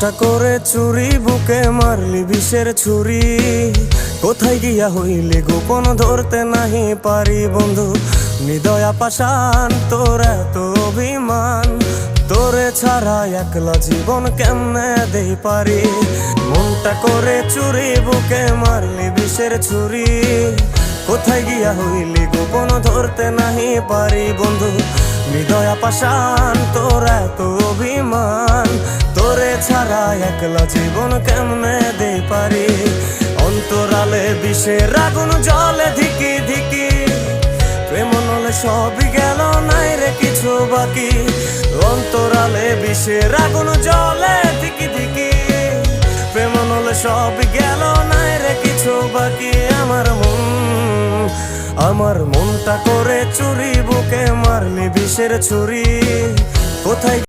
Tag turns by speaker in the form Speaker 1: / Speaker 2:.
Speaker 1: মনটা করে চুরি, বুকে মারলি বিষের ছুরি। কোথায় গিয়া হইলি গোপন, ধরতে নাহি পারি বন্ধু। হৃদয়া পাষাণ, তোর এত অভিমান, তোরে ছাড়া একলা জীবন কেমনে দেই পারি। মনটা করে চুরি, বুকে মারলি বিষের ছুরি। কোথায় গিয়া হইলি গোপন, ধরতে নাহি পারি বন্ধু। হৃদয়া পাষাণ, তোর এত অভিমান, তোরে ছাড়া একলা জীবন কেমনে দেই পারি। অন্তরালে বিষের আগুন জ্বলে ধিকি ধিকি, প্রেম নলে সবই গেল, নাই রে কিছু বাকি। অন্তরালে বিষের আগুন জ্বলে ধিকি ধিকি, প্রেম নলে সবই গেল, নাই রে কিছু বাকি। আমার মনটা করে চুরি, বুকে মারলি বিষের ছুরি। কোথায়